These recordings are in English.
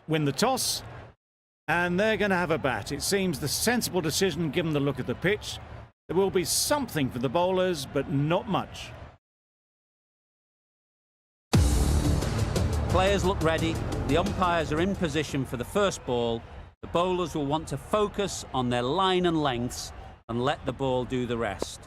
win the toss, and they're going to have a bat. It seems the sensible decision given the look of the pitch. There will be something for the bowlers, but not much. Players look ready. The umpires are in position for the first ball. The bowlers will want to focus on their line and lengths and let the ball do the rest.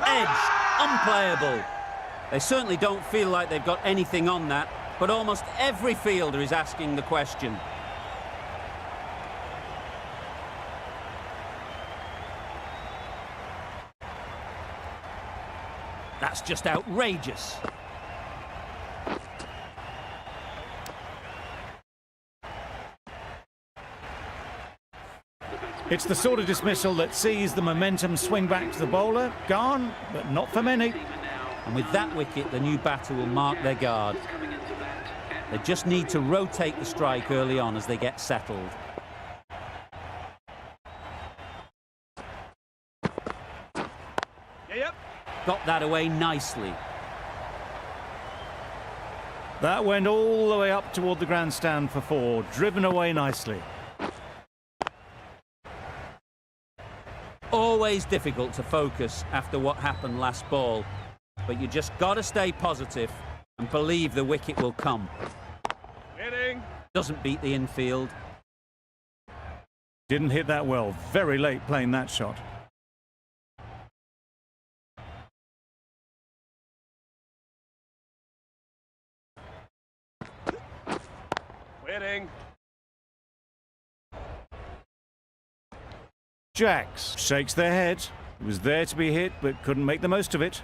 Edge, unplayable. They certainly don't feel like they've got anything on that, but almost every fielder is asking the question. That's just outrageous. It's the sort of dismissal that sees the momentum swing back to the bowler. Gone, but not for many. And with that wicket, the new batter will mark their guard. They just need to rotate the strike early on as they get settled. Got that away nicely. That went all the way up toward the grandstand for 4, driven away nicely. Always difficult to focus after what happened last ball, but you just got to stay positive and believe the wicket will come. Hitting. Doesn't beat the infield. Didn't hit that well. Very late playing that shot. Hitting. Jacks shakes their head. It was there to be hit, but couldn't make the most of it.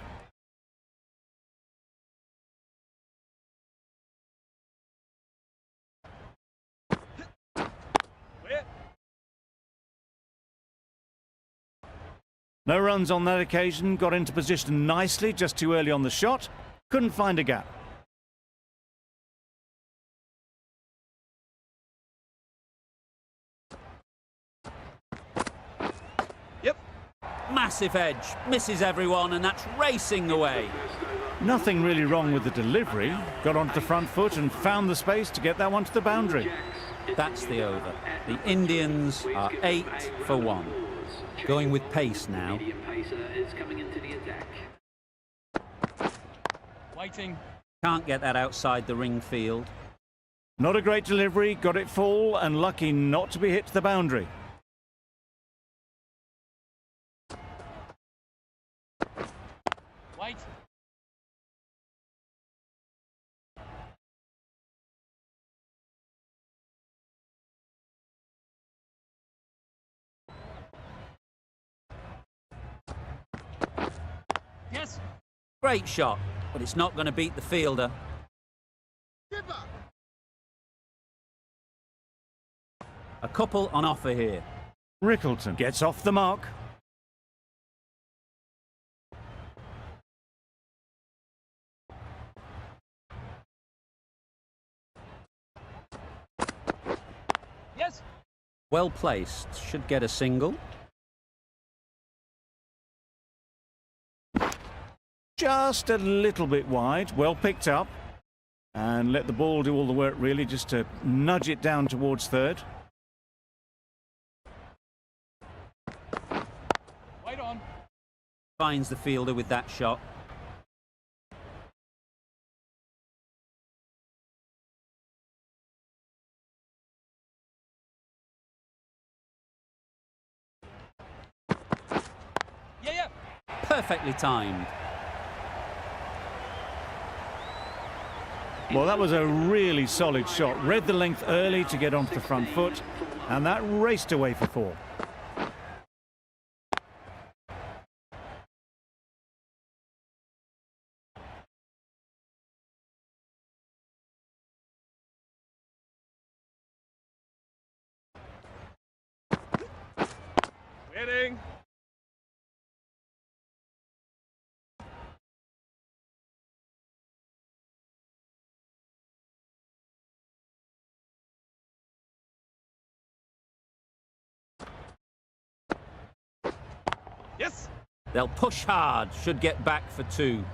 No runs on that occasion. Got into position nicely, just too early on the shot. Couldn't find a gap. Massive edge, misses everyone, and that's racing away. Nothing really wrong with the delivery. Got onto the front foot and found the space to get that one to the boundary. That's the over. The Indians are 8 for 1. Going with pace now. Waiting. Can't get that outside the ring field. Not a great delivery, got it full and lucky not to be hit to the boundary. Wait. Yes. Great shot, but it's not going to beat the fielder. A couple on offer here. Rickleton gets off the mark. Yes. Well placed, should get a single. Just a little bit wide, well picked up. And let the ball do all the work really, just to nudge it down towards third. Wait on. Finds the fielder with that shot. Yeah. Perfectly timed. Well, that was a really solid shot. Read the length early to get onto the front foot, and that raced away for 4. Hitting. Yes. They'll push hard, should get back for 2.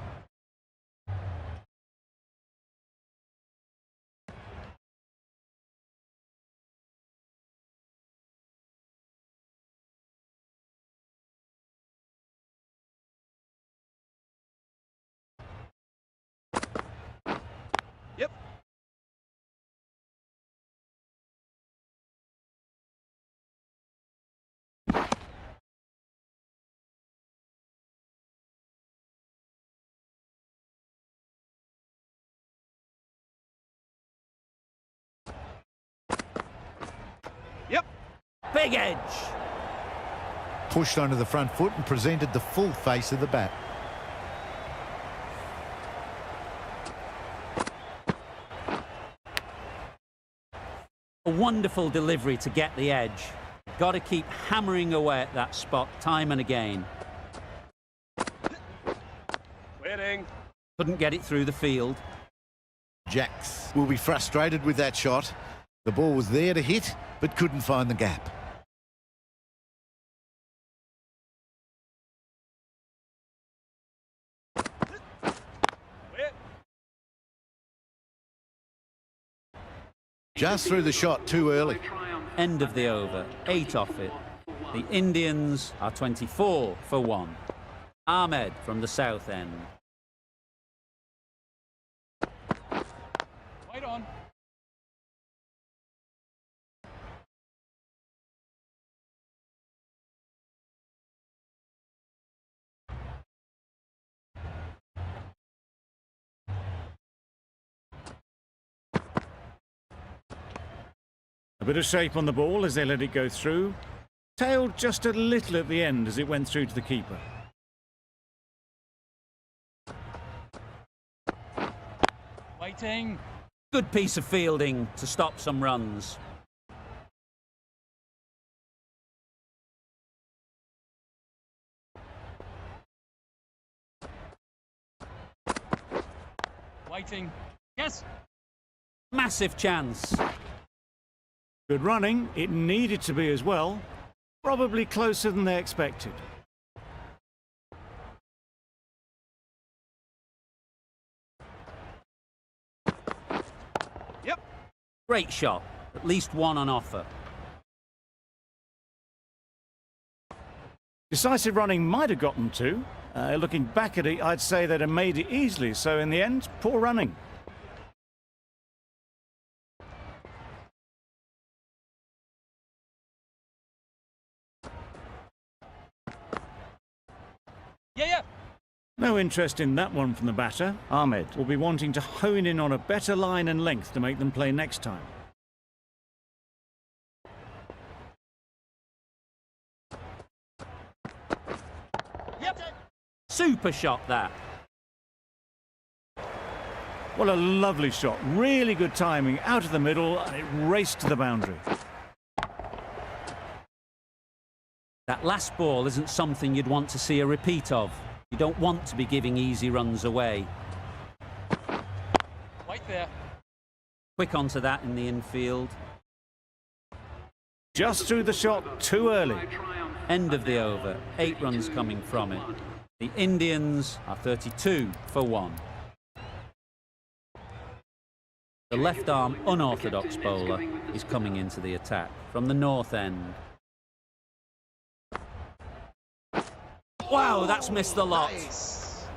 Yep. Yep. Big edge. Pushed onto the front foot and presented the full face of the bat. A wonderful delivery to get the edge. Got to keep hammering away at that spot time and again. Waiting. Couldn't get it through the field. Jacks will be frustrated with that shot. The ball was there to hit, but couldn't find the gap. Wait. Just threw the shot too early. End of the over. 8 off it. The Indians are 24 for 1. Ahmed from the south end. Wide on. A bit of shape on the ball as they let it go through. Tailed just a little at the end as it went through to the keeper. Waiting. Good piece of fielding to stop some runs. Waiting. Yes. Massive chance. Good running. It needed to be as well. Probably closer than they expected. Yep. Great shot. At least 1 on offer. Decisive running might have gotten 2. Looking back at it, I'd say they'd have made it easily. So in the end, poor running. Yeah. No interest in that one from the batter. Ahmed will be wanting to hone in on a better line and length to make them play next time. Yep. Super shot that. What a lovely shot. Really good timing out of the middle and it raced to the boundary. That last ball isn't something you'd want to see a repeat of. You don't want to be giving easy runs away. Right there. Quick onto that in the infield. Just threw the shot too early. End of the over. 8 runs coming from it. The Indians are 32 for 1. The left-arm unorthodox bowler is coming into the attack from the north end. Wow, that's missed the lot.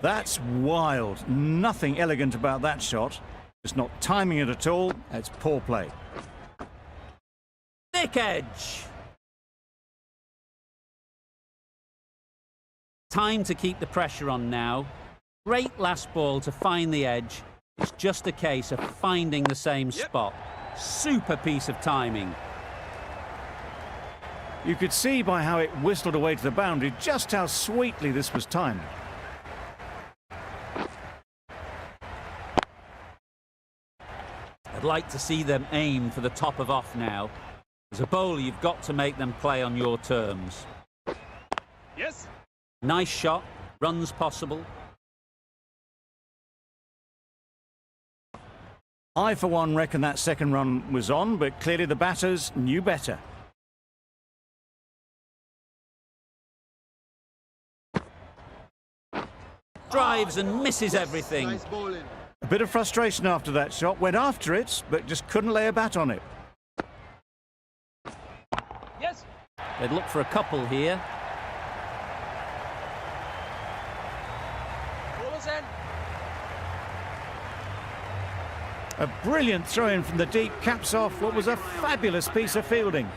That's wild. Nothing elegant about that shot. Just not timing it at all. It's poor play. Thick edge. Time to keep the pressure on now. Great last ball to find the edge. It's just a case of finding the same spot. Super piece of timing. You could see by how it whistled away to the boundary just how sweetly this was timed. I'd like to see them aim for the top of off now. As a bowler, you've got to make them play on your terms. Yes. Nice shot, runs possible. I, for one, reckon that second run was on, but clearly the batters knew better. Dives and misses everything. Nice bowling. A bit of frustration after that shot. Went after it, but just couldn't lay a bat on it. Yes. They'd look for a couple here. Ballers in. A brilliant throw-in from the deep caps off what was a fabulous piece of fielding.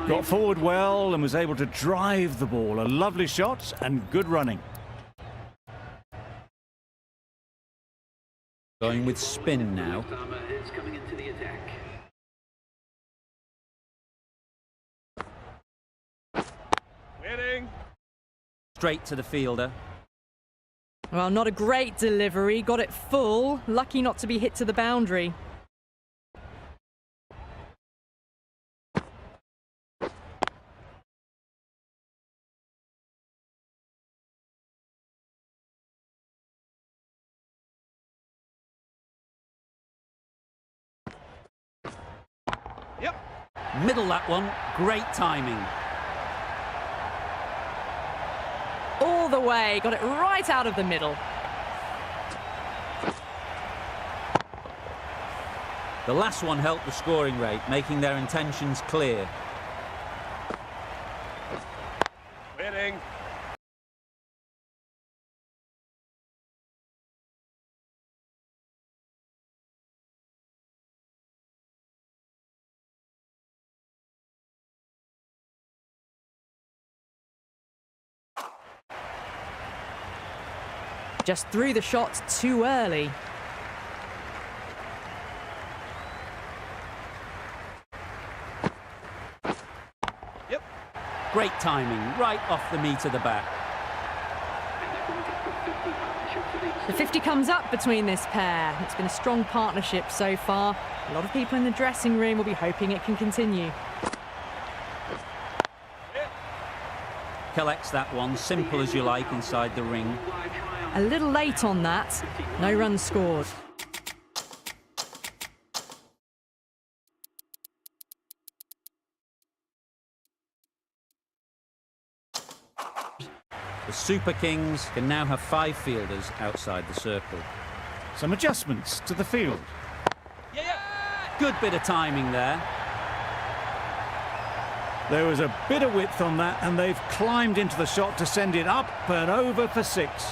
Got forward well and was able to drive the ball. A lovely shot and good running. Going with spin now. Waiting. Straight to the fielder. Well, not a great delivery. Got it full. Lucky not to be hit to the boundary. Yep. Middle that one. Great timing. All the way. Got it right out of the middle. The last one helped the scoring rate, making their intentions clear. Waiting. Just threw the shot too early. Yep. Great timing, right off the meat of the bat. The 50 comes up between this pair. It's been a strong partnership so far. A lot of people in the dressing room will be hoping it can continue. Collects that one, simple as you like, inside the ring. A little late on that. No runs scored. The Super Kings can now have 5 fielders outside the circle. Some adjustments to the field. Yeah, yeah. Good bit of timing there. There was a bit of width on that, and they've climbed into the shot to send it up and over for 6.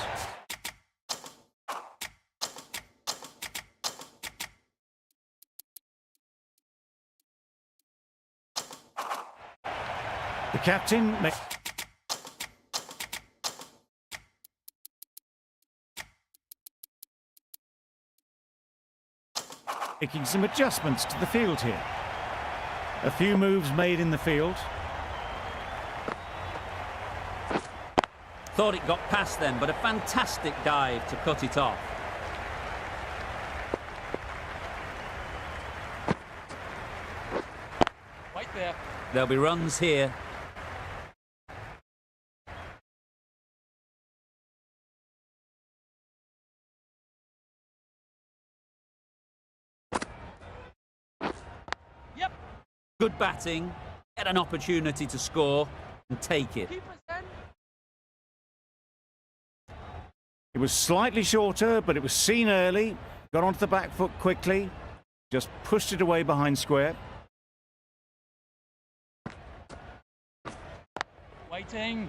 The captain making some adjustments to the field here. A few moves made in the field. Thought it got past them, but a fantastic dive to cut it off. Right there. There'll be runs here. Yep. Good batting. Get an opportunity to score and take it. Keepers in. It was slightly shorter, but it was seen early. Got onto the back foot quickly. Just pushed it away behind square. Waiting.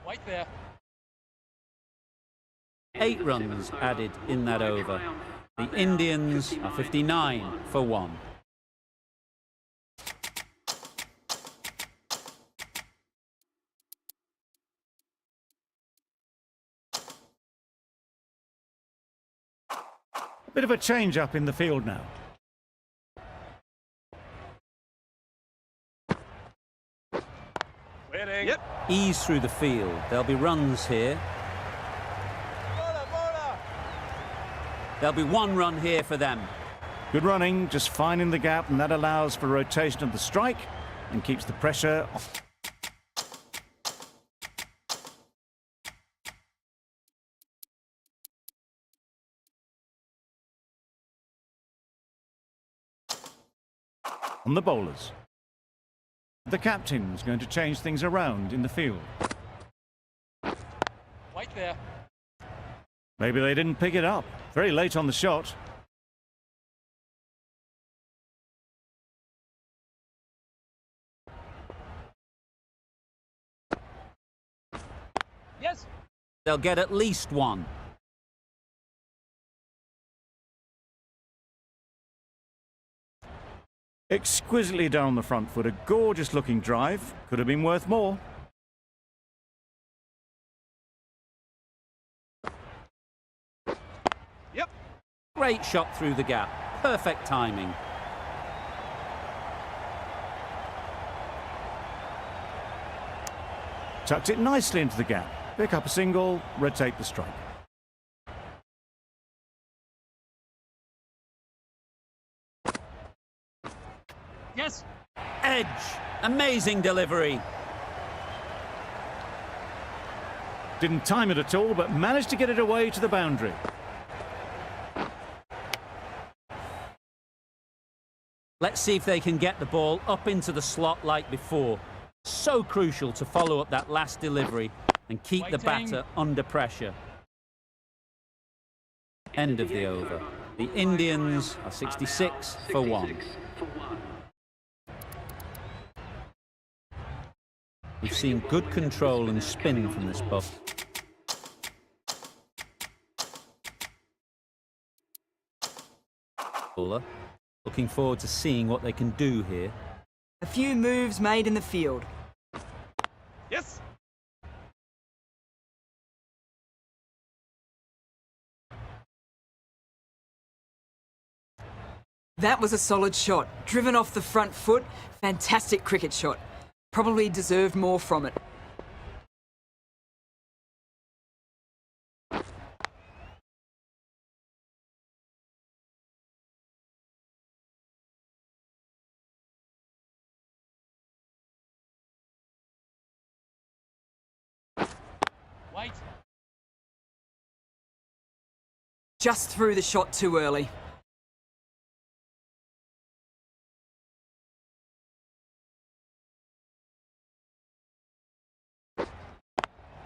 Right there. 8 runs added in that over. The Indians are 59 for 1. Bit of a change up in the field now. Waiting. Yep. Ease through the field. There'll be runs here. There'll be 1 run here for them. Good running, just finding the gap, and that allows for rotation of the strike and keeps the pressure off. on the bowlers. The captain's going to change things around in the field. Wait there. Maybe they didn't pick it up. Very late on the shot. Yes. They'll get at least one. Exquisitely down the front foot, a gorgeous looking drive. Could have been worth more. Yep. Great shot through the gap. Perfect timing. Tucked it nicely into the gap. Pick up a single, rotate the strike. Yes. Edge. Amazing delivery. Didn't time it at all, but managed to get it away to the boundary. Let's see if they can get the ball up into the slot like before. So crucial to follow up that last delivery and keep the batter under pressure. End of the over. The Indians are 66 for 1. We've seen good control and spin from this ball. Bowler. Looking forward to seeing what they can do here. A few moves made in the field. Yes. That was a solid shot. Driven off the front foot. Fantastic cricket shot. Probably deserved more from it. Wait. Just threw the shot too early.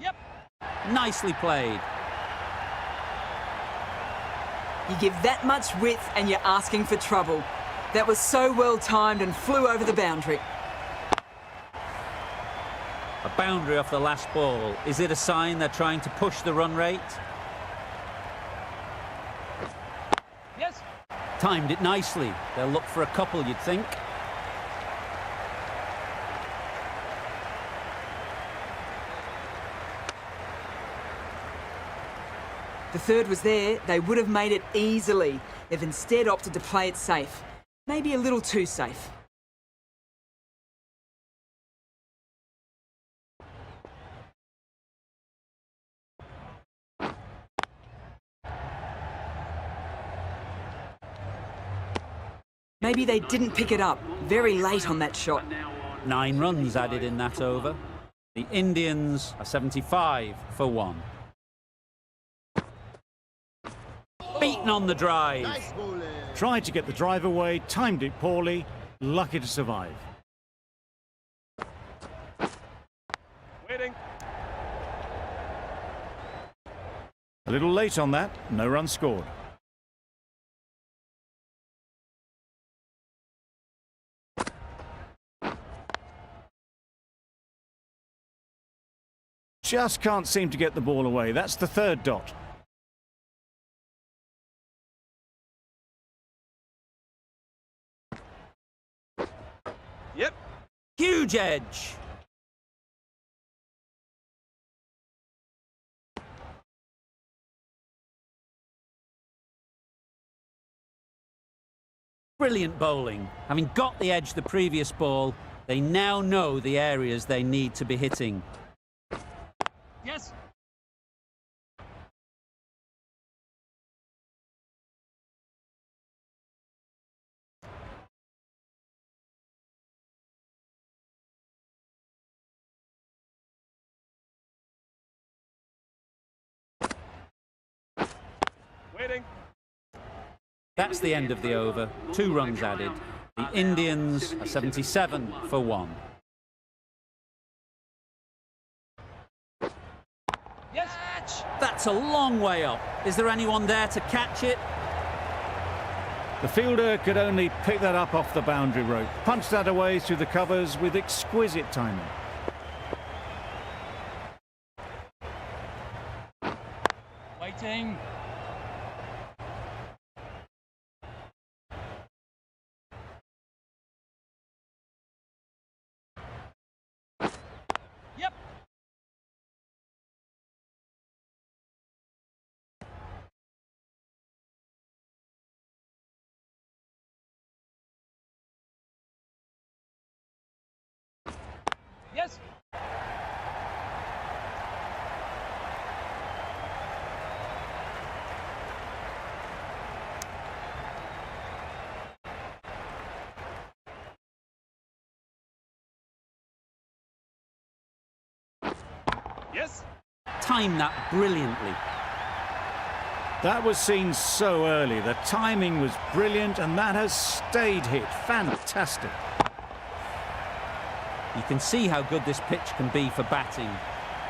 Yep. Nicely played. You give that much width and you're asking for trouble. That was so well timed and flew over the boundary. A boundary off the last ball. Is it a sign they're trying to push the run rate? Yes. Timed it nicely. They'll look for a couple, you'd think. The third was there. They would have made it easily. They've instead opted to play it safe. Maybe a little too safe. Maybe they didn't pick it up. Very late on that shot. 9 runs added in that over. The Indians are 75 for 1. Beaten on the drive. Tried to get the drive away, timed it poorly, lucky to survive. Waiting. A little late on that, no run scored. Just can't seem to get the ball away. That's the third dot. Yep. Huge edge. Brilliant bowling. Having got the edge the previous ball, they now know the areas they need to be hitting. Yes. Waiting. That's the end of the over. 2 runs added. The Indians are 77 for 1. Yes. That's a long way up. Is there anyone there to catch it? The fielder could only pick that up off the boundary rope, punched that away through the covers with exquisite timing. Waiting. Yep. Yes. Yes. Time that brilliantly. That was seen so early. The timing was brilliant, and that has stayed hit. Fantastic. You can see how good this pitch can be for batting.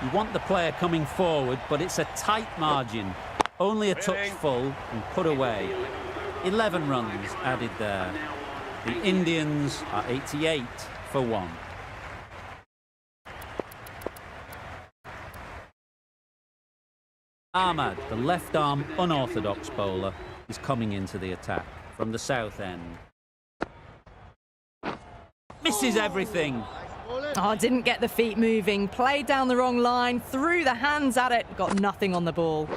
You want the player coming forward, but it's a tight margin. Only a touch full and put away. 11 runs added there. The Indians are 88 for 1. Ahmad, the left-arm unorthodox bowler, is coming into the attack from the south end. Misses everything. Oh, didn't get the feet moving. Played down the wrong line, threw the hands at it, got nothing on the ball.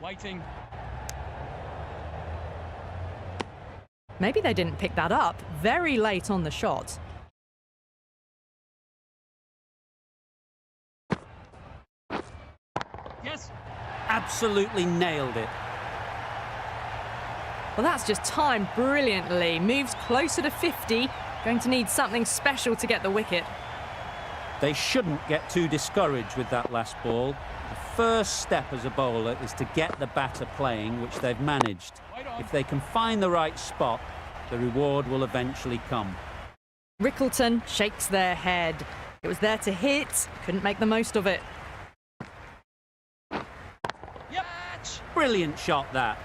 Waiting. Maybe they didn't pick that up. Very late on the shot. Yes. Absolutely nailed it. Well, that's just timed brilliantly. Moves closer to 50. Going to need something special to get the wicket. They shouldn't get too discouraged with that last ball. The first step as a bowler is to get the batter playing, which they've managed. If they can find the right spot, the reward will eventually come. Rickleton shakes their head. It was there to hit, couldn't make the most of it. Yep. Brilliant shot, that.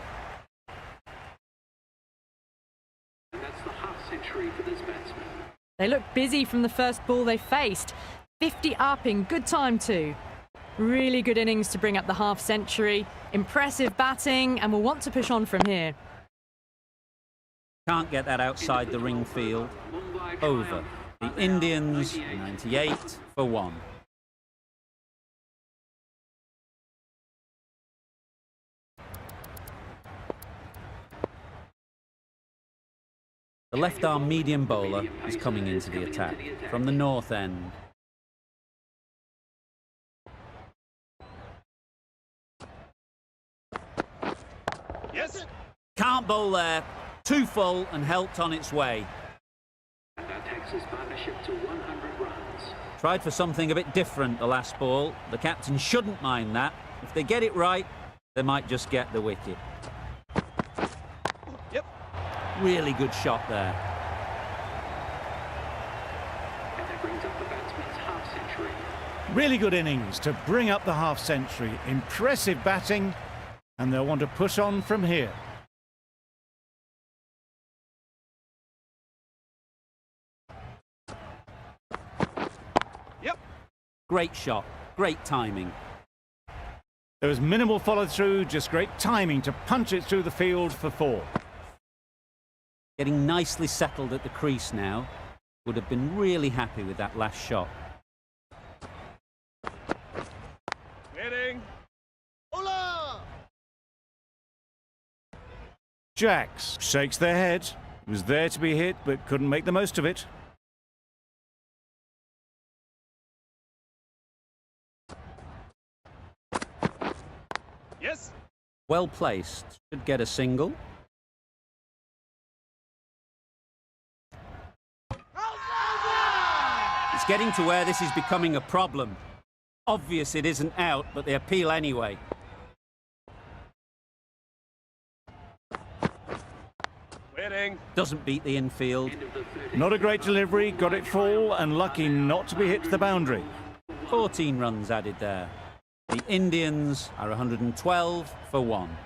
They looked busy from the first ball they faced. 50 up in good time too. Really good innings to bring up the half century. Impressive batting, and will want to push on from here. Can't get that outside the ring field. Over. The Indians, 98 for 1. The left-arm medium bowler is coming into the attack from the north end. Yes. Can't bowl there. Too full and helped on its way. That takes his partnership to 100 runs. Tried for something a bit different the last ball. The captain shouldn't mind that. If they get it right, they might just get the wicket. Yep. Really good shot there. And that brings up the batsman's half century. Really good innings to bring up the half century. Impressive batting, and they'll want to push on from here. Yep. Great shot. Great timing. There was minimal follow-through, just great timing to punch it through the field for 4. Getting nicely settled at the crease now. Would have been really happy with that last shot. Waiting. Jacks shakes their head. Was there to be hit, but couldn't make the most of it. Yes. Well placed. Should get a single. It's getting to where this is becoming a problem. Obvious it isn't out, but they appeal anyway. Waiting. Doesn't beat the infield. Not a great delivery, got it full and lucky not to be hit to the boundary. 14 runs added there. The Indians are 112 for 1.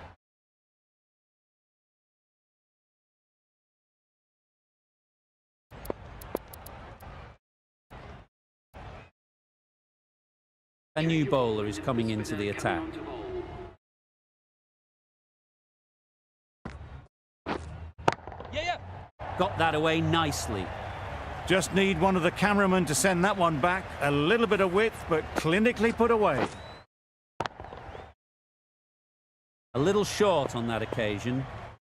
A new bowler is coming into the attack. Yeah. Got that away nicely. Just need one of the cameramen to send that one back. A little bit of width, but clinically put away. A little short on that occasion.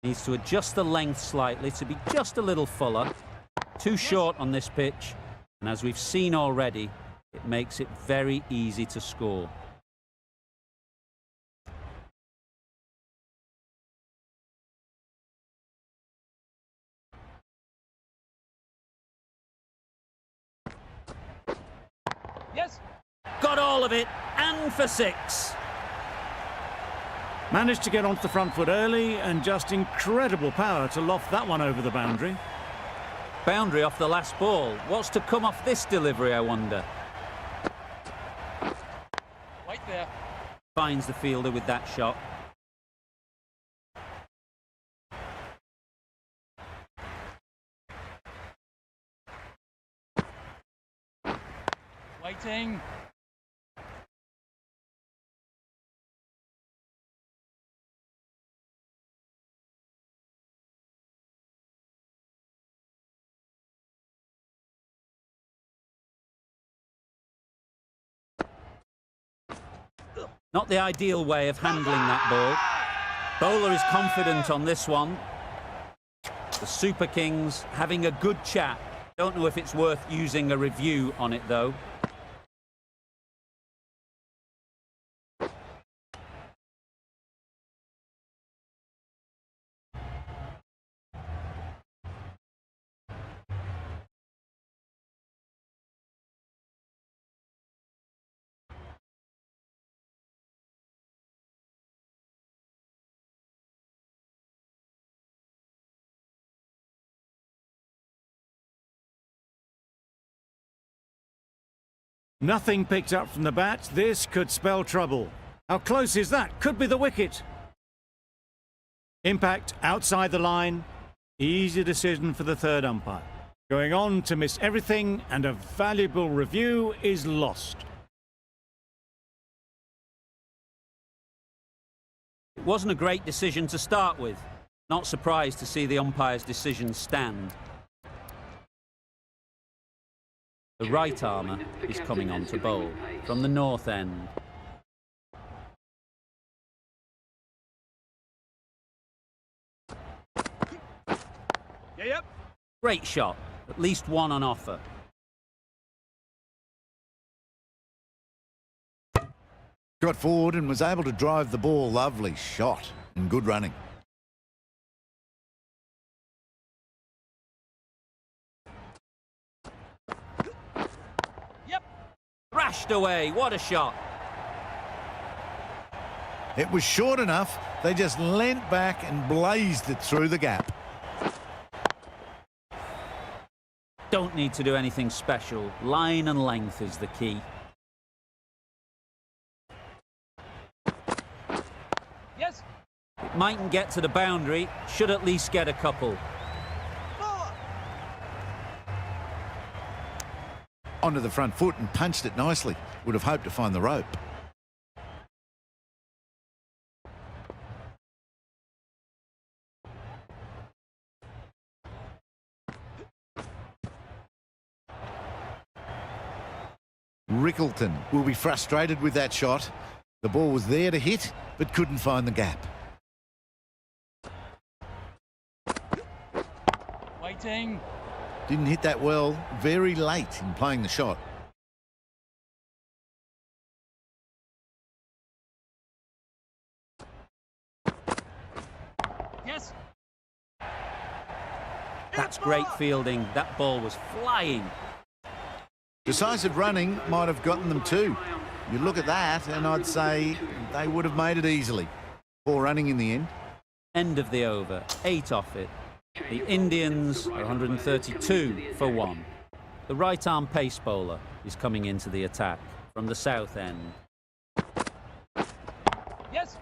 Needs to adjust the length slightly to be just a little fuller. Too short on this pitch. And as we've seen already, it makes it very easy to score. Yes. Got all of it, and for 6. Managed to get onto the front foot early and just incredible power to loft that one over the boundary. Boundary off the last ball. What's to come off this delivery, I wonder? Right there. Finds the fielder with that shot. Waiting. Not the ideal way of handling that ball. Bowler is confident on this one. The Super Kings having a good chat. Don't know if it's worth using a review on it though. Nothing picked up from the bat. This could spell trouble. How close is that? Could be the wicket. Impact outside the line. Easy decision for the third umpire. Going on to miss everything, and a valuable review is lost. It wasn't a great decision to start with. Not surprised to see the umpire's decision stand. The right armour is coming on to bowl from the north end. Yep. Great shot, at least one on offer. Got forward and was able to drive the ball. Lovely shot and good running. Thrashed away, what a shot. It was short enough. They just leant back and blazed it through the gap. Don't need to do anything special. Line and length is the key. Yes. It mightn't get to the boundary, should at least get a couple. Onto the front foot and punched it nicely. Would have hoped to find the rope. Rickleton will be frustrated with that shot. The ball was there to hit, but couldn't find the gap. Waiting. Didn't hit that well, very late in playing the shot. Yes. That's great fielding. That ball was flying. Decisive running might have gotten them too. You look at that and I'd say they would have made it easily. Poor running in the end. End of the over, 8 off it. The Indians are 132 for 1. The right-arm pace bowler is coming into the attack from the south end. Yes.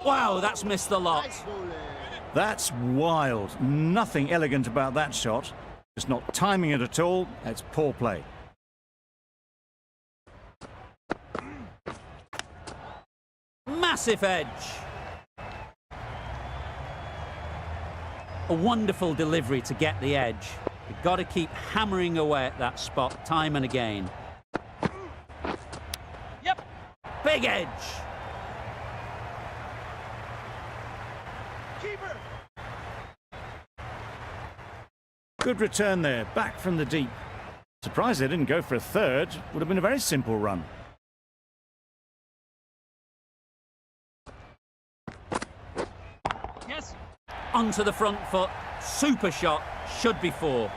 Wow, that's missed the lot. That's wild. Nothing elegant about that shot. Just not timing it at all. It's poor play. Massive edge. A wonderful delivery to get the edge. You've got to keep hammering away at that spot time and again. Yep. Big edge. Keeper. Good return there, back from the deep. Surprised they didn't go for a third. Would have been a very simple run. Yes. Onto the front foot. Super shot. Should be 4.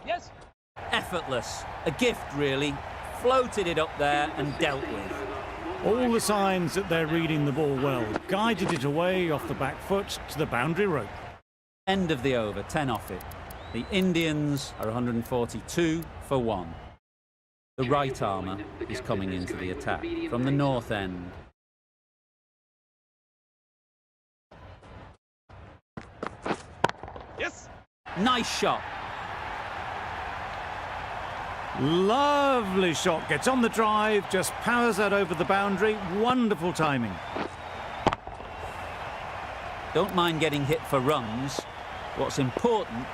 Yes. Effortless. A gift, really. Floated it up there and dealt with. All the signs that they're reading the ball well. Guided it away off the back foot to the boundary rope. End of the over, 10 off it. The Indians are 142 for 1. The right armour is coming into the attack from the north end. Yes. Nice shot. Lovely shot. Gets on the drive, just powers that over the boundary. Wonderful timing. Don't mind getting hit for runs. What's important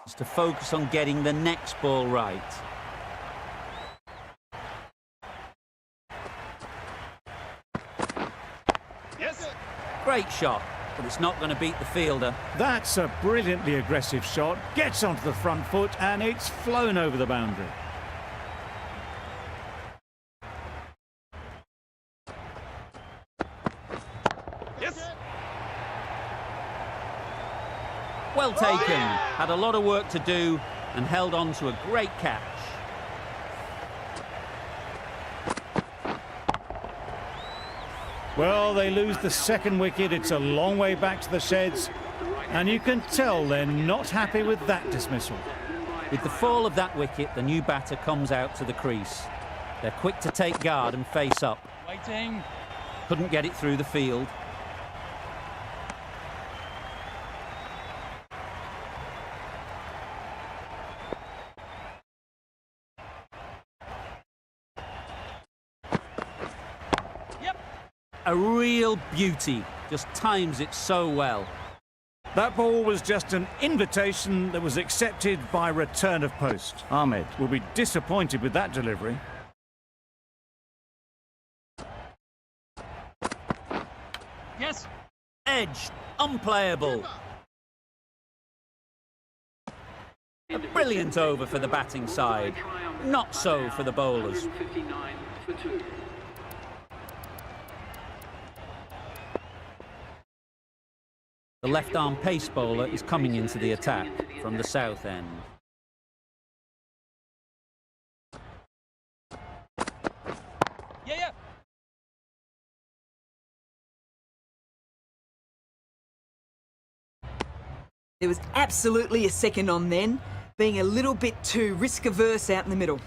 is to focus on getting the next ball right. Yes. Great shot, but it's not going to beat the fielder. That's a brilliantly aggressive shot. Gets onto the front foot and it's flown over the boundary. Yes. Well taken. Had a lot of work to do and held on to a great catch. Well, they lose the second wicket. It's a long way back to the sheds. And you can tell they're not happy with that dismissal. With the fall of that wicket, the new batter comes out to the crease. They're quick to take guard and face up. Waiting. Couldn't get it through the field. Yep. A real beauty. Just times it so well. That ball was just an invitation that was accepted by return of post. Ahmed will be disappointed with that delivery. Yes. Edge. Unplayable. A brilliant over for the batting side. Not so for the bowlers. 59 for 2. The left-arm pace bowler is coming into the attack from the south end. Yeah. There was absolutely a second on then, being a little bit too risk-averse out in the middle.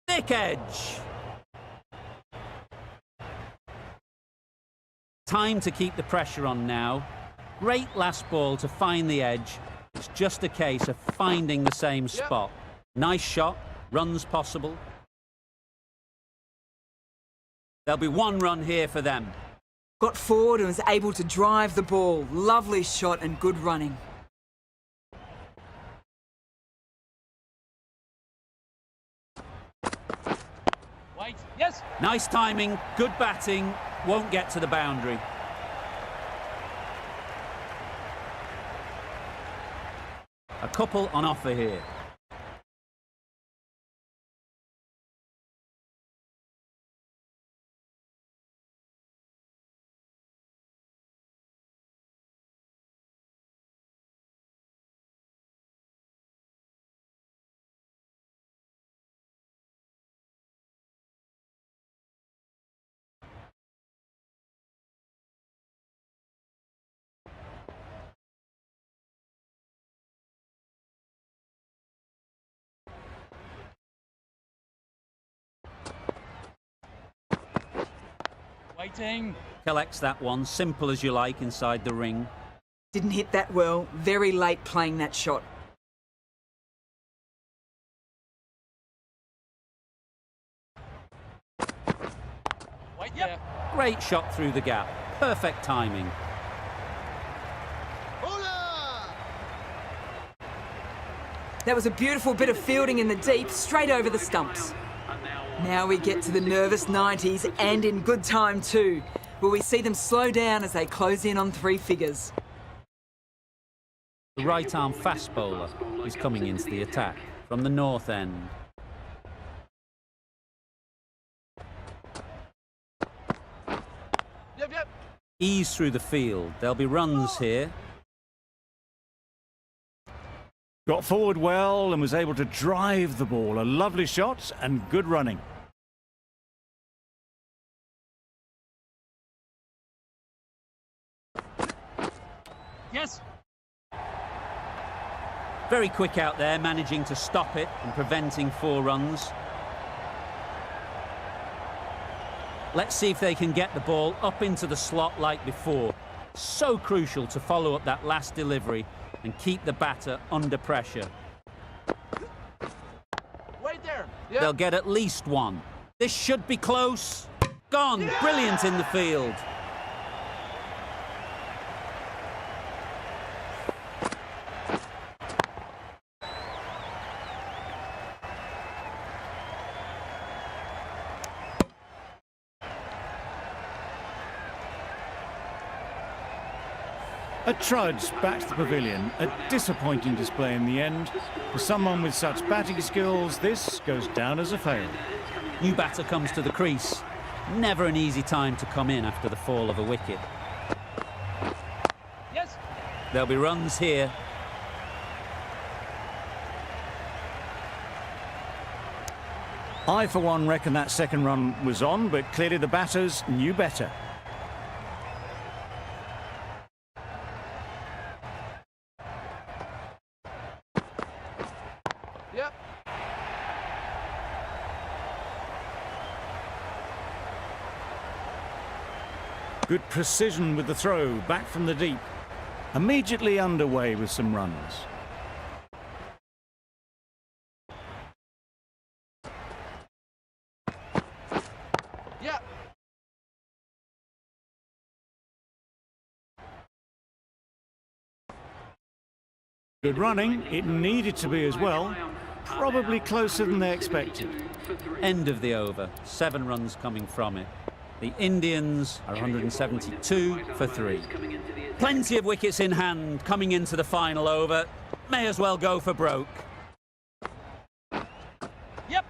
Thick edge. Time to keep the pressure on now. Great last ball to find the edge. It's just a case of finding the same spot. Nice shot, runs possible. There'll be 1 run here for them. Got forward and was able to drive the ball. Lovely shot and good running. Wait. Yes. Nice timing, good batting, won't get to the boundary. A couple on offer here. Waiting. Collects that one, simple as you like, inside the ring. Didn't hit that well. Very late playing that shot. Wait. Yep. Great shot through the gap. Perfect timing. That was a beautiful bit of fielding in the deep, straight over the stumps. Now we get to the nervous 90s and in good time too. Will we see them slow down as they close in on three figures? The right-arm fast bowler is coming into the attack from the north end. Yep. Ease through the field. There'll be runs here. Got forward well and was able to drive the ball. A lovely shot and good running. Yes. Very quick out there, managing to stop it and preventing 4 runs. Let's see if they can get the ball up into the slot like before. So crucial to follow up that last delivery and keep the batter under pressure. Wait there. They'll get at least 1. This should be close. Gone. Yeah! Brilliant in the field. A trudge back to the pavilion. A disappointing display in the end. For someone with such batting skills, this goes down as a fail. New batter comes to the crease. Never an easy time to come in after the fall of a wicket. Yes. There'll be runs here. I, for one, reckon that second run was on, but clearly the batters knew better. Yep. Good precision with the throw, back from the deep. Immediately underway with some runs. Yep. Good running. It needed to be as well. Probably closer than they expected. End of the over. 7 runs coming from it. The Indians are 172 for 3. Plenty of wickets in hand coming into the final over. May as well go for broke. Yep.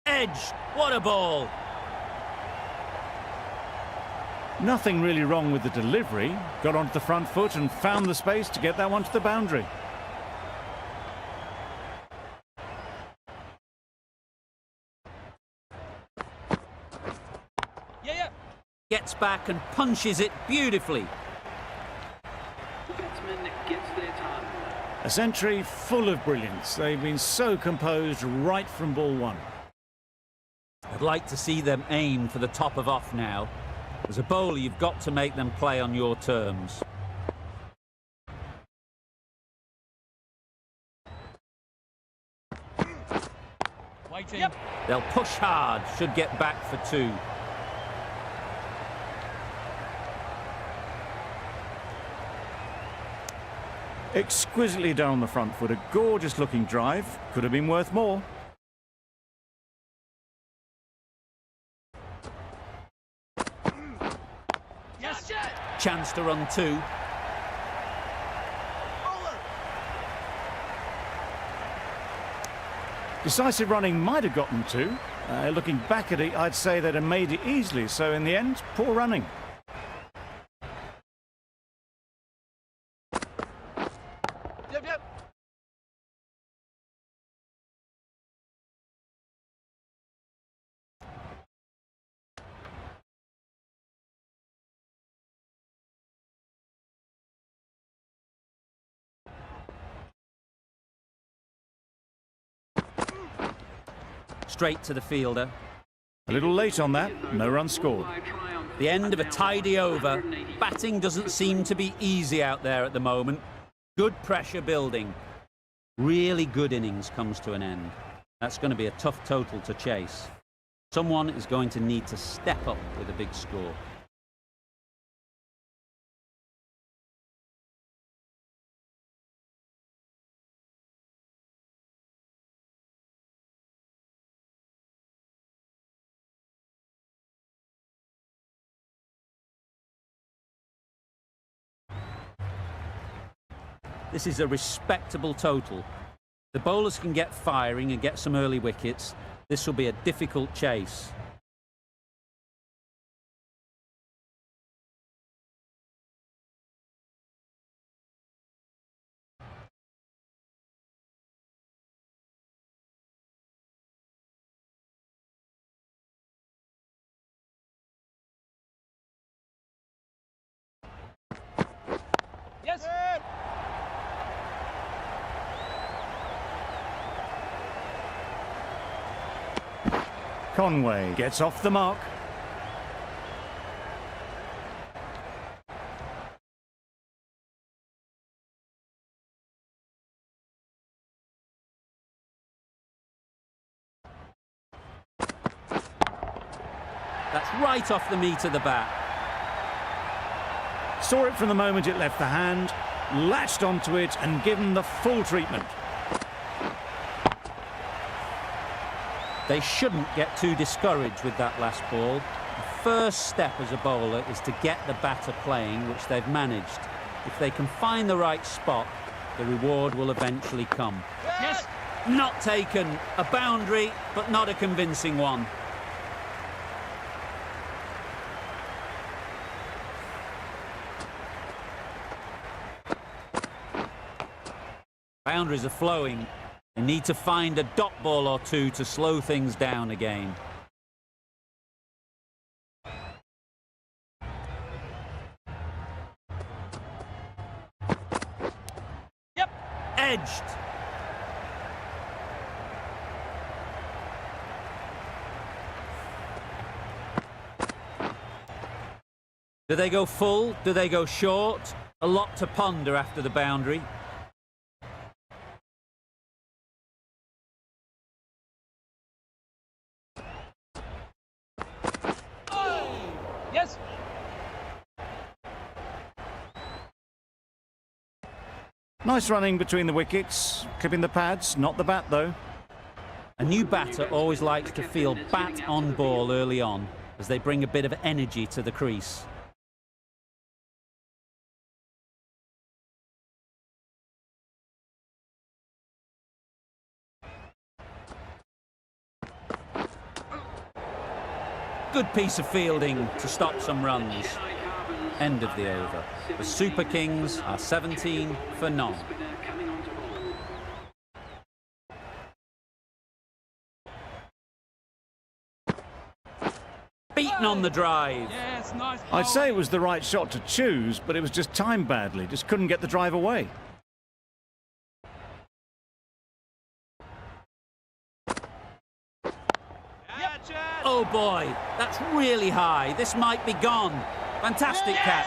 Edge. What a ball. Nothing really wrong with the delivery. Got onto the front foot and found the space to get that one to the boundary. Gets back and punches it beautifully. The batsman gets their time. A century full of brilliance. They've been so composed right from ball 1. I'd like to see them aim for the top of off now. As a bowler, you've got to make them play on your terms. Waiting. Yep. They'll push hard, should get back for 2. Exquisitely done on the front foot. A gorgeous looking drive. Could have been worth more. Yes, Jet. Chance to run two. Bowler. Decisive running might have gotten two. Looking back at it, I'd say they'd have made it easily. So in the end, poor running. Yep, yep. Straight to the fielder. A little late on that. No run scored. The end of a tidy over. Batting doesn't seem to be easy out there at the moment. Good pressure building. Really good innings comes to an end. That's going to be a tough total to chase. Someone is going to need to step up with a big score. This is a respectable total. The bowlers can get firing and get some early wickets. This will be a difficult chase. Yes. Conway gets off the mark. That's right off the meat of the bat. Saw it from the moment it left the hand, latched onto it and given the full treatment. They shouldn't get too discouraged with that last ball. The first step as a bowler is to get the batter playing, which they've managed. If they can find the right spot, the reward will eventually come. Yes. Not taken. A boundary, but not a convincing one. Boundaries are flowing. They need to find a dot ball or two to slow things down again. Yep. Edged. Do they go full? Do they go short? A lot to ponder after the boundary. Yes. Nice running between the wickets, clipping the pads, not the bat though. A new batter always likes to feel bat on ball early on, as they bring a bit of energy to the crease. Good piece of fielding to stop some runs. End of the over. The Super Kings are 17 for none. Beaten on the drive. Yes, nice. I'd say it was the right shot to choose, but it was just timed badly. Just couldn't get the drive away. Oh boy, that's really high. This might be gone. Fantastic catch.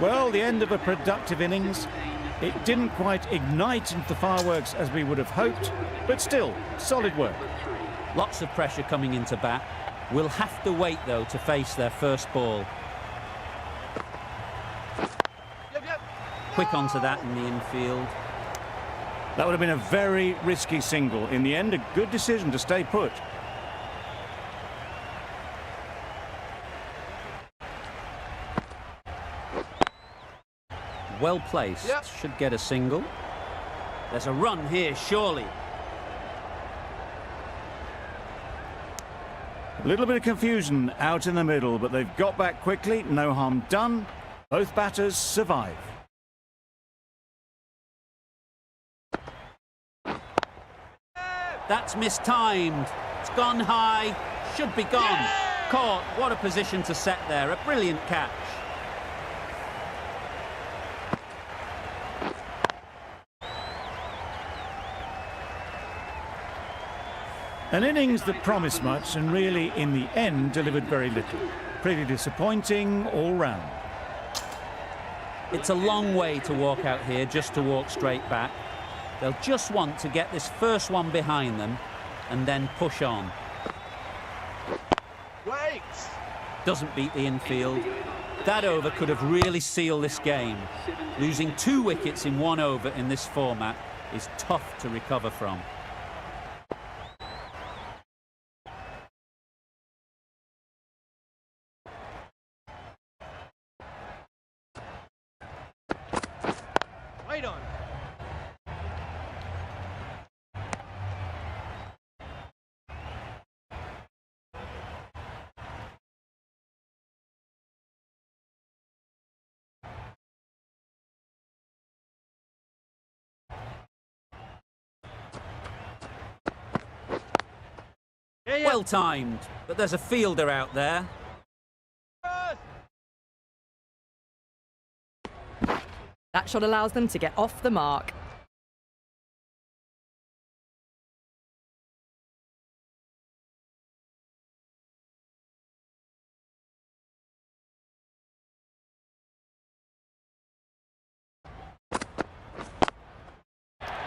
Well, the end of a productive innings. It didn't quite ignite into the fireworks as we would have hoped, but still, solid work. Lots of pressure coming into bat. We'll have to wait, though, to face their first ball. Yep, yep. Quick onto that in the infield. That would have been a very risky single. In the end, a good decision to stay put. Well placed. Yep. Should get a single. There's a run here, surely. A little bit of confusion out in the middle, but they've got back quickly. No harm done. Both batters survive. That's mistimed. It's gone high. Should be gone. Caught. What a position to set there. A brilliant catch. An innings that promised much and really, in the end, delivered very little. Pretty disappointing all round. It's a long way to walk out here just to walk straight back. They'll just want to get this first one behind them and then push on. Wait. Doesn't beat the infield. That over could have really sealed this game. Losing 2 wickets in 1 over in this format is tough to recover from. Wait on. Yeah, yeah. Well timed, but there's a fielder out there. That shot allows them to get off the mark.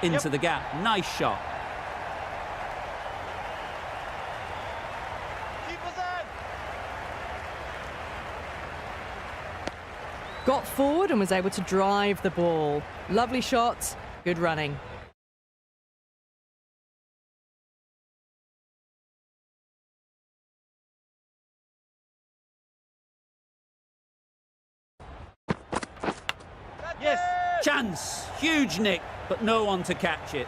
Into the gap. Nice shot. Keep us in. Got forward and was able to drive the ball. Lovely shot, good running. Yes. Chance. Huge nick, but no one to catch it.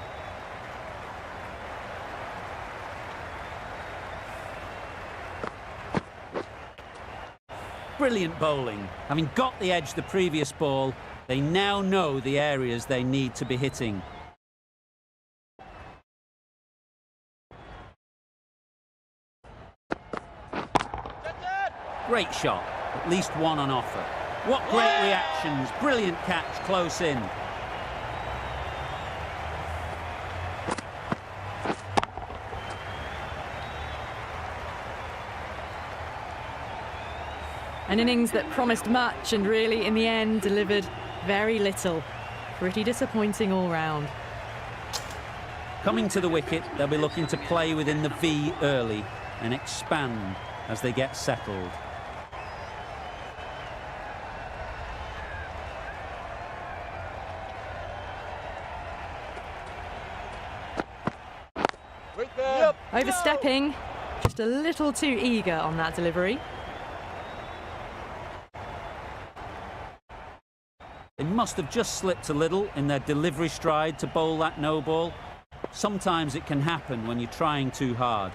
Brilliant bowling. Having got the edge the previous ball, they now know the areas they need to be hitting. Great shot. At least one on offer. What great reactions. Brilliant catch close in. An innings that promised much and really, in the end, delivered very little. Pretty disappointing all round. Coming to the wicket, they'll be looking to play within the V early and expand as they get settled. Wait there. Yep. Overstepping, just a little too eager on that delivery. They must have just slipped a little in their delivery stride to bowl that no ball. Sometimes it can happen when you're trying too hard.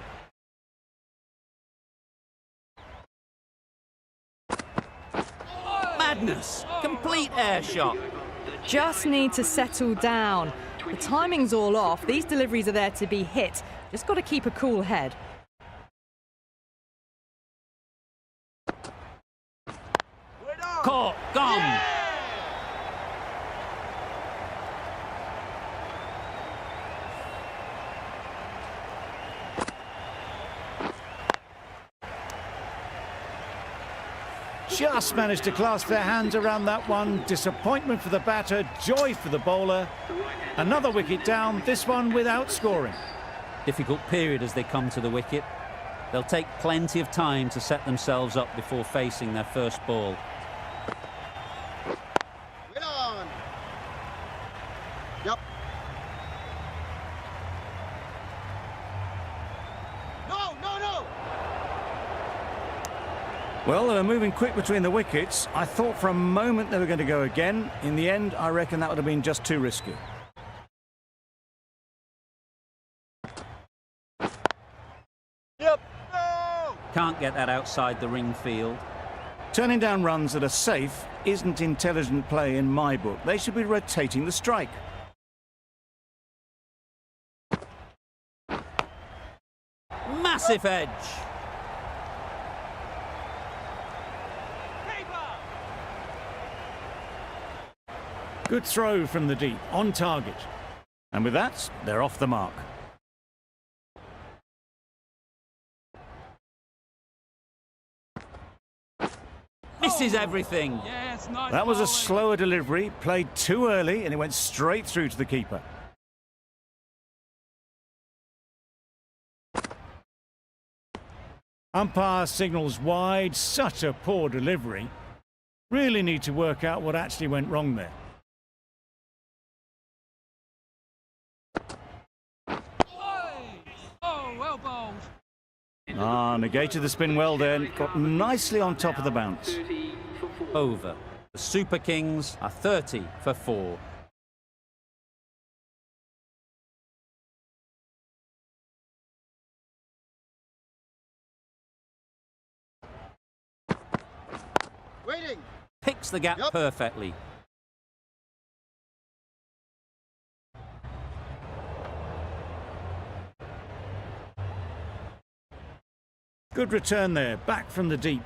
Madness! Complete air shot. Just need to settle down. The timing's all off. These deliveries are there to be hit. Just got to keep a cool head. Caught, gone. just managed to clasp their hands around that one. Disappointment for the batter, joy for the bowler. Another wicket down, this one without scoring. Difficult period as they come to the wicket. They'll take plenty of time to set themselves up before facing their first ball. Wait on. Yep. No, no, no. Well, they were moving quick between the wickets. I thought for a moment they were going to go again. In the end, I reckon that would have been just too risky. Yep. No. Can't get that outside the ring field. Turning down runs that are safe isn't intelligent play in my book. They should be rotating the strike. Massive edge. Good throw from the deep, on target. And with that, they're off the mark. Misses everything. Yes, nice. That was a bowling. slower delivery, played too early, and it went straight through to the keeper. Umpire signals wide, such a poor delivery. Really need to work out what actually went wrong there. Oh, well bowled. Negated the spin well then, got nicely on top of the bounce. 30 for 4. Over. The Super Kings are 30 for 4. Waiting. Picks the gap Yep. perfectly. Good return there, back from the deep.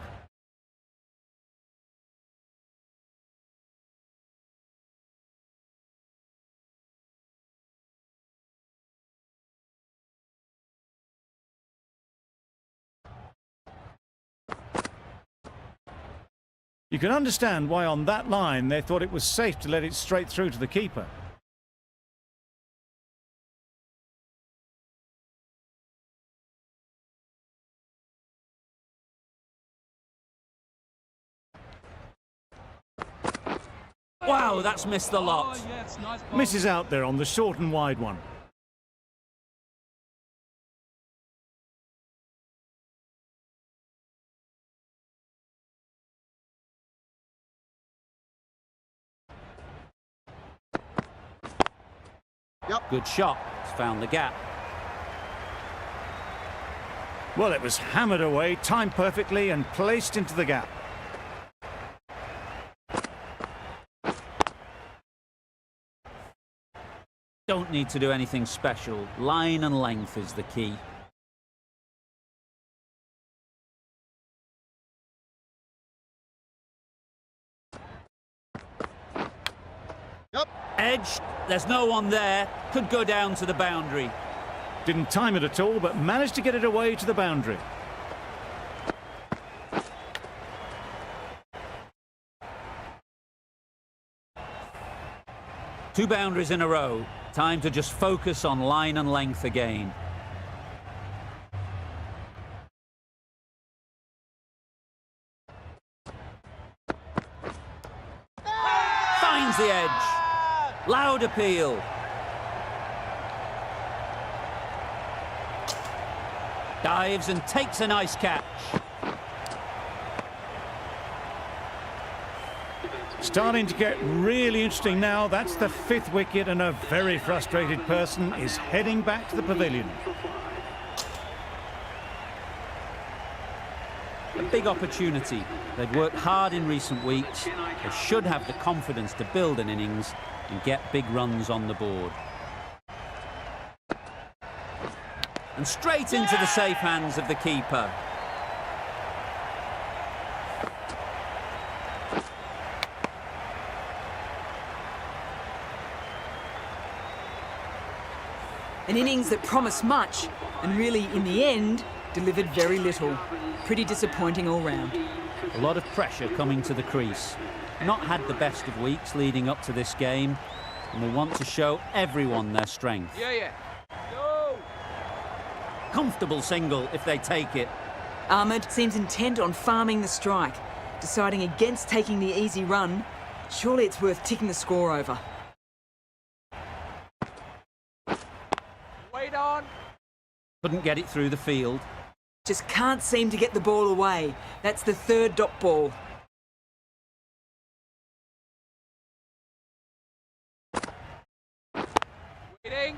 You can understand why on that line they thought it was safe to let it straight through to the keeper. Wow, that's missed the lot. Oh, yes, nice ball. Misses out there on the short and wide one. Good shot. It's found the gap. Well, it was hammered away, timed perfectly and placed into the gap. Don't need to do anything special. Line and length is the key. Yep. Edge. There's no one there. Could go down to the boundary. Didn't time it at all, but managed to get it away to the boundary. Two boundaries in a row. Time to just focus on line and length again. Finds the edge. Loud appeal. Dives and takes a nice catch. Starting to get really interesting now. That's the 5th wicket and a very frustrated person is heading back to the pavilion. A big opportunity. They've worked hard in recent weeks. They should have the confidence to build an innings and get big runs on the board. And straight into the safe hands of the keeper. An innings that promised much, and really, in the end, delivered very little. Pretty disappointing all round. A lot of pressure coming to the crease. Not had the best of weeks leading up to this game, and we want to show everyone their strength. Yeah. Go! Comfortable single if they take it. Ahmed seems intent on farming the strike, deciding against taking the easy run. Surely it's worth ticking the score over. Wait on! Couldn't get it through the field. Just can't seem to get the ball away. That's the third dot ball. Waiting!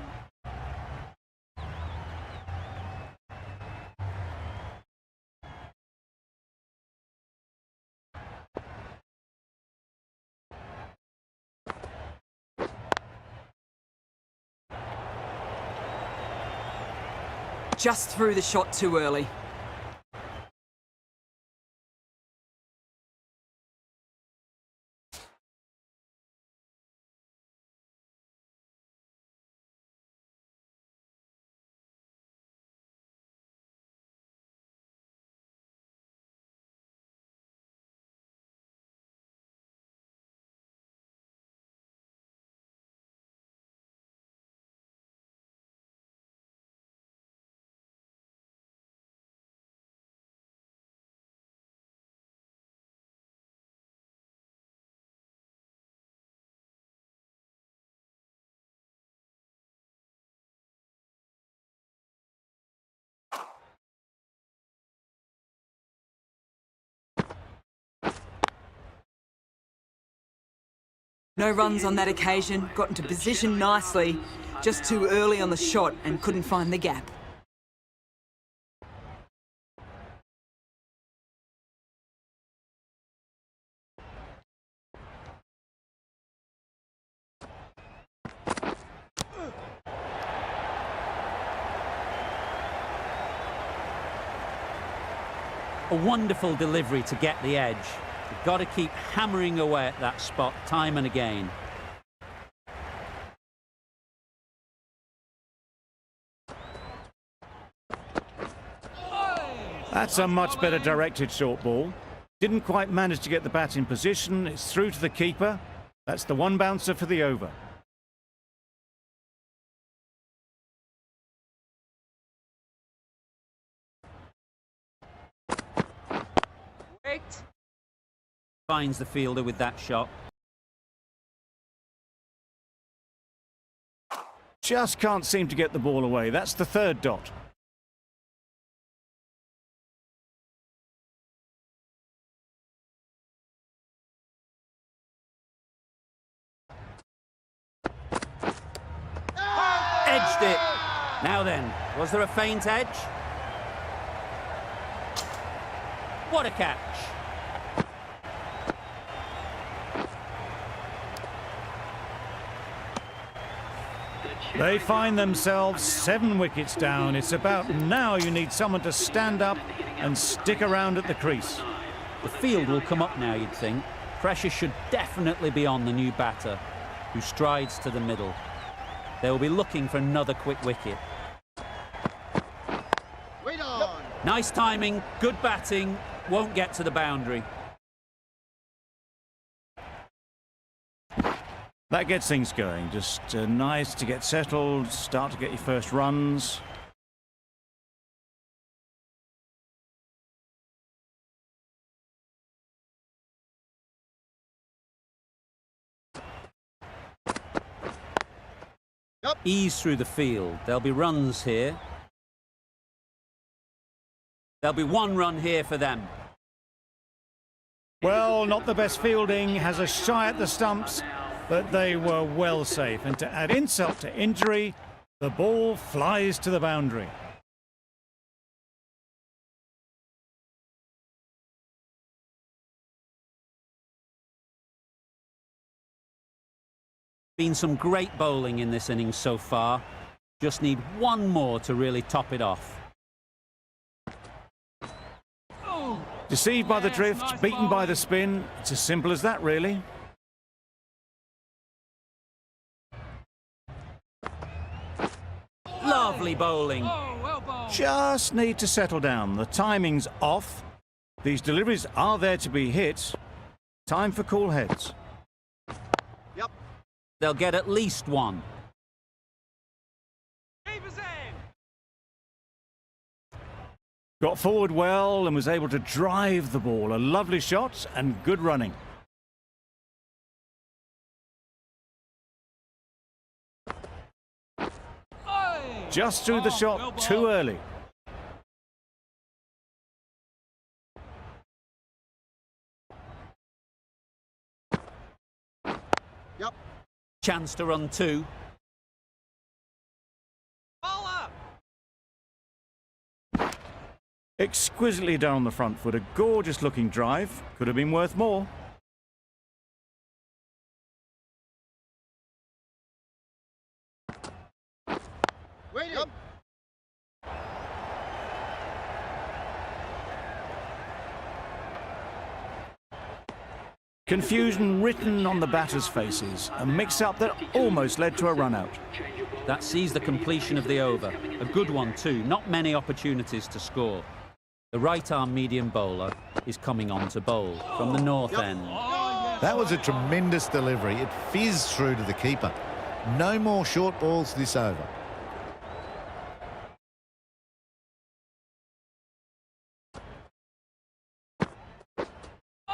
Just threw the shot too early. No runs on that occasion, got into position nicely, just too early on the shot and couldn't find the gap. A wonderful delivery to get the edge. You've got to keep hammering away at that spot time and again. That's a much better directed short ball. Didn't quite manage to get the bat in position. It's through to the keeper. That's the one bouncer for the over. Wait! Finds the fielder with that shot. Just can't seem to get the ball away. That's the third dot. Edged it. Now then, was there a feint edge? What a catch. They find themselves 7 wickets down. It's about now you need someone to stand up and stick around at the crease. The field will come up now, you'd think. Pressure should definitely be on the new batter, who strides to the middle. They will be looking for another quick wicket. Wait on! Nice timing, good batting, won't get to the boundary. That gets things going. Just nice to get settled, start to get your first runs. Ease through the field. There'll be runs here. There'll be 1 run here for them. Well, not the best fielding, has a shy at the stumps, but they were well safe. And to add insult to injury, the ball flies to the boundary. Been some great bowling in this innings so far. Just need 1 more to really top it off. Deceived by the drift, beaten by the spin. It's as simple as that, really. Lovely bowling. Oh, well bowled. just need to settle down. The timing's off. These deliveries are there to be hit. Time for cool heads. Yep. They'll get at least one. Keeper's in. Got forward well and was able to drive the ball. A lovely shot and good running. Just threw the shot too early. Yep. Chance to run two. Ball up. Exquisitely down the front foot. A gorgeous looking drive. Could have been worth more. Waiting. Yep. Confusion written on the batters' faces. A mix-up that almost led to a run-out. That sees the completion of the over. A good one too. Not many opportunities to score. The right-arm medium bowler is coming on to bowl from the north end. That was a tremendous delivery. It fizzed through to the keeper. No more short balls this over.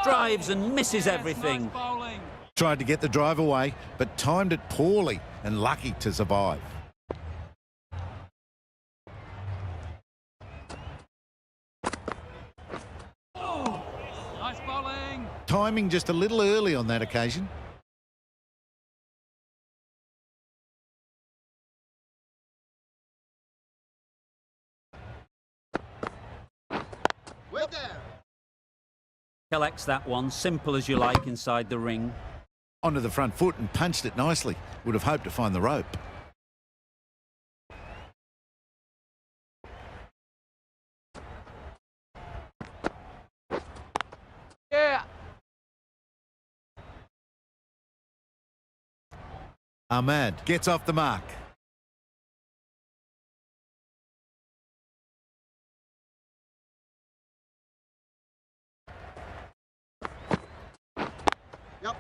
Drives and misses everything. Tried to get the drive away, but timed it poorly and lucky to survive. Nice bowling. Timing just a little early on that occasion. We're there. Collects that one, simple as you like, inside the ring. Onto the front foot and punched it nicely. Would have hoped to find the rope. Yeah. Ahmad gets off the mark. Yep.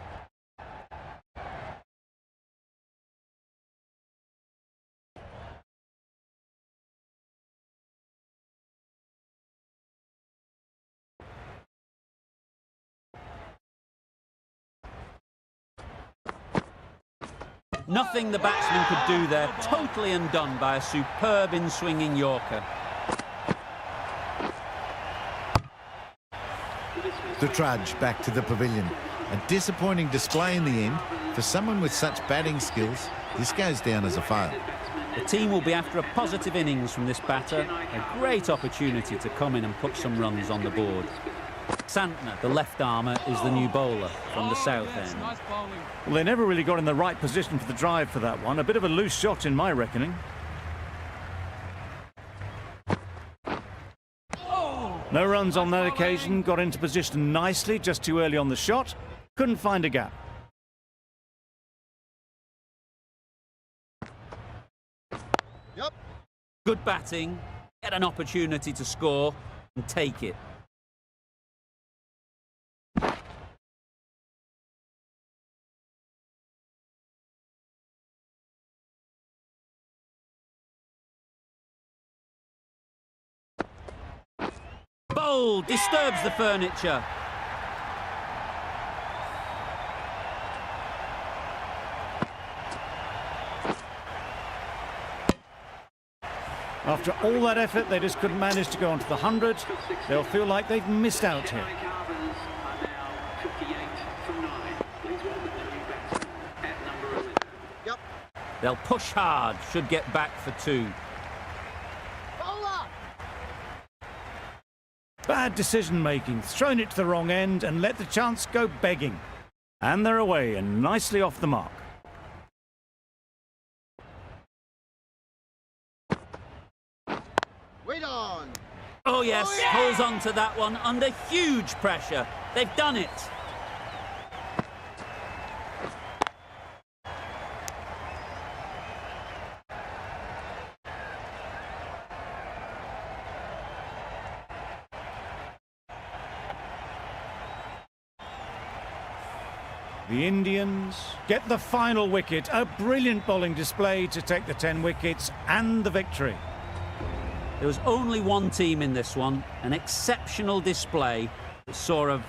Nothing the batsman could do there. Totally undone by a superb in-swinging Yorker. The trudge back to the pavilion. A disappointing display in the end. For someone with such batting skills, this goes down as a fail. The team will be after a positive innings from this batter. A great opportunity to come in and put some runs on the board. Santner, the left armour, is the new bowler from the south end. Nice bowling. Well, they never really got in the right position for the drive for that one. A bit of a loose shot in my reckoning. No runs on that occasion. Got into position nicely, just too early on the shot. Couldn't find a gap. Yep. Good batting, get an opportunity to score and take it. Bold, disturbs the furniture. After all that effort, they just couldn't manage to go onto the 100. They'll feel like they've missed out here. Yep. They'll push hard, should get back for two. Bowl up. Bad decision-making, thrown it to the wrong end and let the chance go begging. And they're away and nicely off the mark. Wait on. Oh yes, Oh, yeah! holds on to that one under huge pressure. They've done it. The Indians get the final wicket. A brilliant bowling display to take the 10 wickets and the victory. There was only one team in this one, an exceptional display that saw a